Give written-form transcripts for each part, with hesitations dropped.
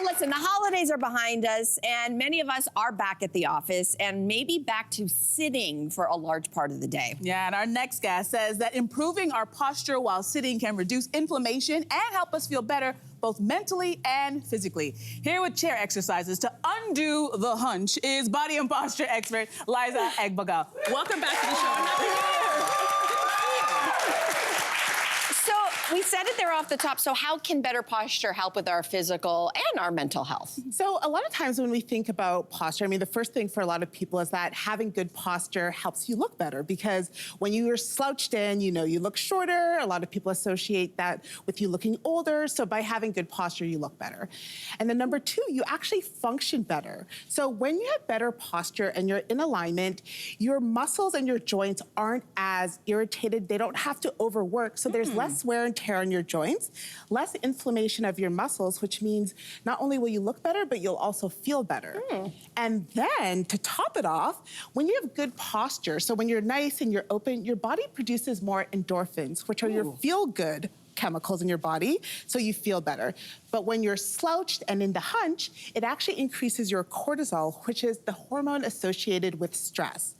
listen, the holidays are behind us, and many of us are back at the office and maybe back to sitting for a large part of the day. Yeah, and our next guest says that improving our posture while sitting can reduce inflammation and help us feel better both mentally and physically. Here with chair exercises to undo the hunch is body and posture expert Liza Egbogah. Welcome back to the show. Happy New Year. So we said it there off the top. So how can better posture help with our physical and our mental health? So a lot of times when we think about posture, I mean, the first thing for a lot of people is that having good posture helps you look better, because when you are slouched in, you know, you look shorter. A lot of people associate that with you looking older. So by having good posture, you look better. And then number two, you actually function better. So when you have better posture and you're in alignment, your muscles and your joints aren't as irritated. They don't have to overwork. So there's less wear and tear on your joints, less inflammation of your muscles, which means not only will you look better, but you'll also feel better. And then to top it off, when you have good posture, so when you're nice and you're open, your body produces more endorphins, which are your feel-good chemicals in your body, so you feel better. But when you're slouched and in the hunch, it actually increases your cortisol, which is the hormone associated with stress.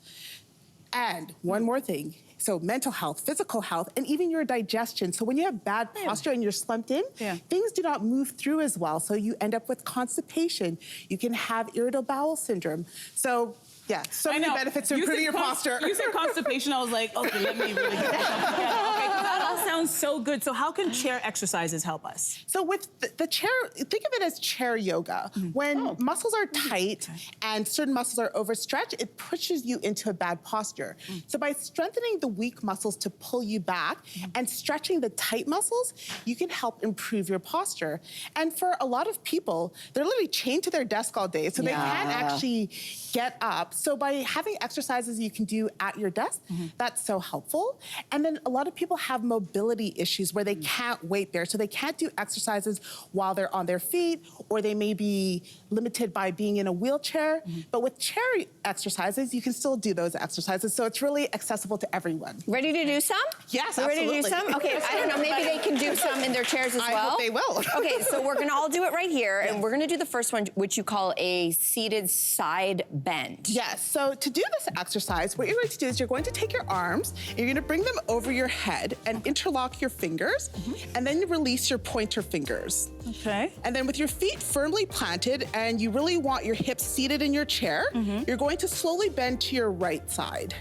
And one more thing. So mental health, physical health, and even your digestion. So when you have bad posture and you're slumped in, things do not move through as well. So you end up with constipation. You can have irritable bowel syndrome. So yeah, so many benefits to improving your posture. You said constipation, I was like, okay, let me really get myself together. Okay, that all sounds so good. So how can chair exercises help us? So with the chair, think of it as chair yoga. When muscles are tight and certain muscles are overstretched, it pushes you into a bad posture. So by strengthening the weak muscles to pull you back and stretching the tight muscles, you can help improve your posture. And for a lot of people, they're literally chained to their desk all day, so they can't actually get up. So by having exercises you can do at your desk, that's so helpful. And then a lot of people have mobility issues where they can't wait there. So they can't do exercises while they're on their feet, or they may be limited by being in a wheelchair. But with chair exercises, you can still do those exercises. So it's really accessible to everyone. Ready to do some? Yes, absolutely. Ready to do some? Okay, I don't know, maybe they can do some in their chairs as well. I hope they will. Okay, so we're gonna all do it right here, and we're gonna do the first one, which you call a seated side bend. Yes, so to do this exercise, what you're going to do is you're going to take your arms, you're gonna bring them over your head and interlock your fingers, and then you release your pointer fingers. Okay. And then with your feet firmly planted, and you really want your hips seated in your chair, you're going to slowly bend to your right side.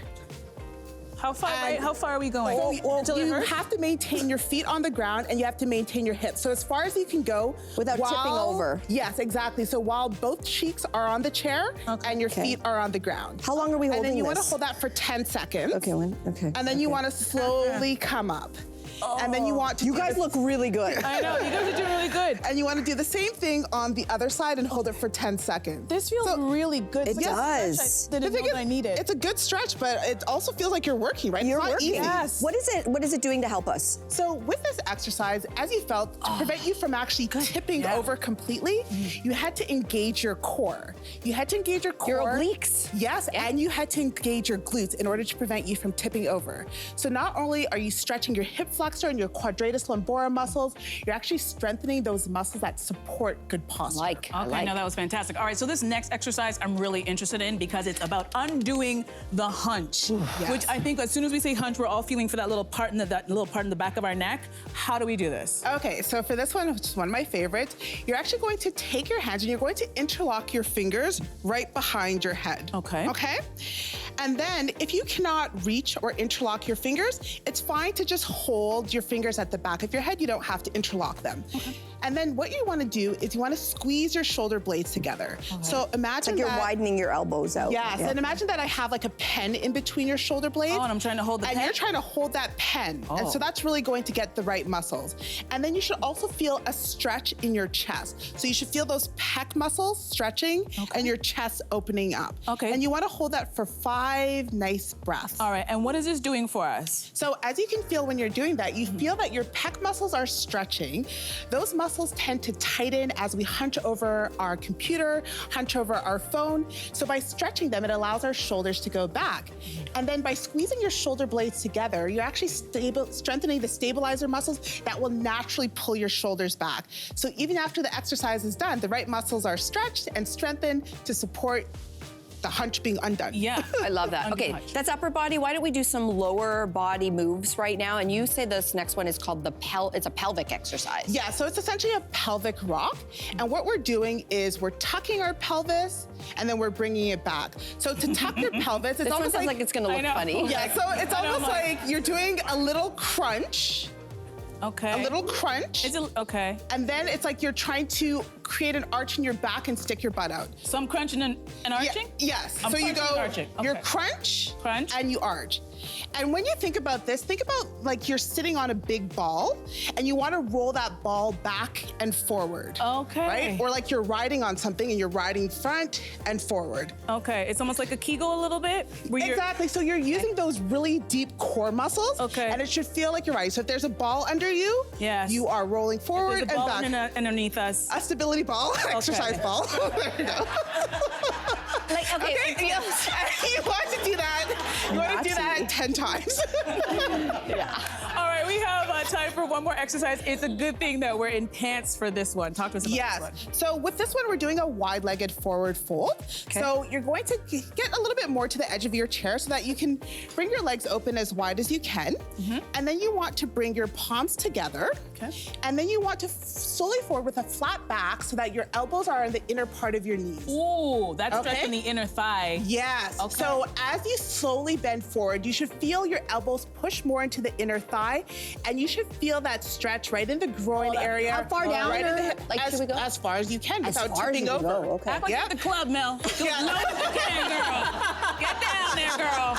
How far, how far are we going? So you have to maintain your feet on the ground, and you have to maintain your hips. So as far as you can go. Without tipping over. Yes, exactly. So while both cheeks are on the chair and your feet are on the ground. How long are we holding this? And then you want to hold that for 10 seconds. Okay, And then you want to slowly come up. And then you want to You guys look really good. I know, you guys are doing really good. And you want to do the same thing on the other side and hold it for 10 seconds. This feels really good. It does. I didn't know I needed. It's a good stretch, but it also feels like you're working, right? You're it's not working. easy. Yes. What is it doing to help us? So with this exercise, as you felt, to prevent you from actually tipping over completely, you had to engage your core. You had to engage your core. Your obliques. Yes, and you had to engage your glutes in order to prevent you from tipping over. So not only are you stretching your hip flexor and your quadratus lumborum muscles, you're actually strengthening those muscles that support good posture. Okay, no, that was fantastic. All right, so this next exercise I'm really interested in because it's about undoing the hunch, which I think as soon as we say hunch, we're all feeling for that little part in the back of our neck. How do we do this? Okay, so for this one, which is one of my favorites, you're actually going to take your hands and you're going to interlock your fingers right behind your head. Okay. Okay? And then if you cannot reach or interlock your fingers, it's fine to just hold your fingers at the back of your head. You don't have to interlock them. And then what you want to do is you want to squeeze your shoulder blades together. So imagine like you're widening your elbows out. Yes, and imagine that I have like a pen in between your shoulder blades. Oh, and I'm trying to hold the pen? And you're trying to hold that pen. And so that's really going to get the right muscles. And then you should also feel a stretch in your chest. So you should feel those pec muscles stretching and your chest opening up. Okay. And you want to hold that for 5 nice breaths. All right, and what is this doing for us? So as you can feel when you're doing that, you feel that your pec muscles are stretching. Those muscles muscles tend to tighten as we hunch over our computer, hunch over our phone. So by stretching them, it allows our shoulders to go back. And then by squeezing your shoulder blades together, you're actually strengthening the stabilizer muscles that will naturally pull your shoulders back. So even after the exercise is done, the right muscles are stretched and strengthened to support the hunch being undone. Yeah. I love that. Okay, Hunch. that's upper body. Why don't we do some lower body moves right now? And you say this next one is called it's a pelvic exercise. Yeah, so it's essentially a pelvic rock. And what we're doing is we're tucking our pelvis and then we're bringing it back. So to tuck your pelvis, it's This one almost sounds like it's gonna look funny. Yeah, so it's almost like you're doing a little crunch. Okay. A little crunch. Is it okay? And then it's like you're trying to create an arch in your back and stick your butt out. So I'm crunching and arching? Yes. I'm So you crunching and go, arching. you're Okay. crunch, And you arch. And when you think about this, think about like you're sitting on a big ball and you want to roll that ball back and forward. Okay. Right? Or like you're riding on something and you're riding front and forward. Okay, it's almost like a Kegel a little bit? Where you're- Exactly. So you're using those really deep core muscles. Okay. And it should feel like you're riding. So if there's a ball under you, Yes. you are rolling forward There's a ball and back. underneath us. A stability ball, exercise ball. There you go. Like, okay, it feels. You want to do that. You want to do that 10 times. All right, we have time for one more exercise. It's a good thing that we're in pants for this one. Talk to us about Yes. this one. So with this one, we're doing a wide-legged forward fold. Okay. So you're going to get a little bit more to the edge of your chair so that you can bring your legs open as wide as you can. And then you want to bring your palms together. Okay. And then you want to slowly forward with a flat back so that your elbows are in the inner part of your knees. Ooh, that's Okay. stretching the inner thigh. Yes. Okay. So as you slowly bend forward, you should feel your elbows push more into the inner thigh, and you should feel that stretch right in the groin area. How far down, Right in the or, hip, like, should we go? as far as you can As without far as tipping you over. go, okay. Act like Yeah. you're at the club, Mel. Go Yeah. as low as you can, girl. Get down there, girl.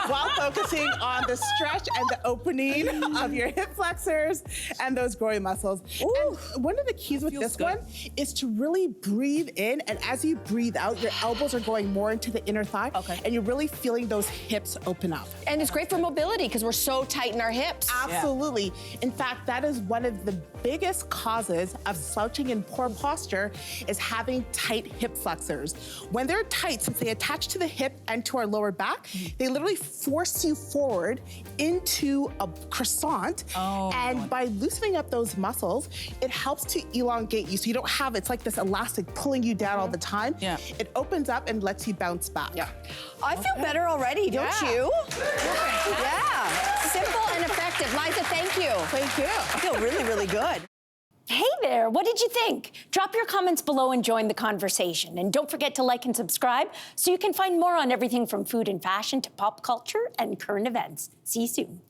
While focusing on the stretch and the opening of your hip flexors and those groin muscles. And one of the keys with Feels this good. one is to really breathe in, and as you breathe out, your elbows are going more into the inner thigh, Okay. and you're really feeling those hips open up. And it's great for mobility because we're so tight in our hips. Absolutely. In fact, that is one of the biggest causes of slouching and poor posture is having tight hip flexors. When they're tight, since they attach to the hip and to our lower back, they literally force you forward into a croissant. Oh. And by loosening up those muscles, it helps to elongate you. So you don't have, it's like this elastic pulling you down all the time. Yeah. It opens up and lets you bounce back. Yeah. I feel better already, don't Yeah. you? Yeah. Simple and effective. Liza, thank you. Thank you. I feel really, really good. Hey there, what did you think? Drop your comments below and join the conversation. And don't forget to like and subscribe so you can find more on everything from food and fashion to pop culture and current events. See you soon.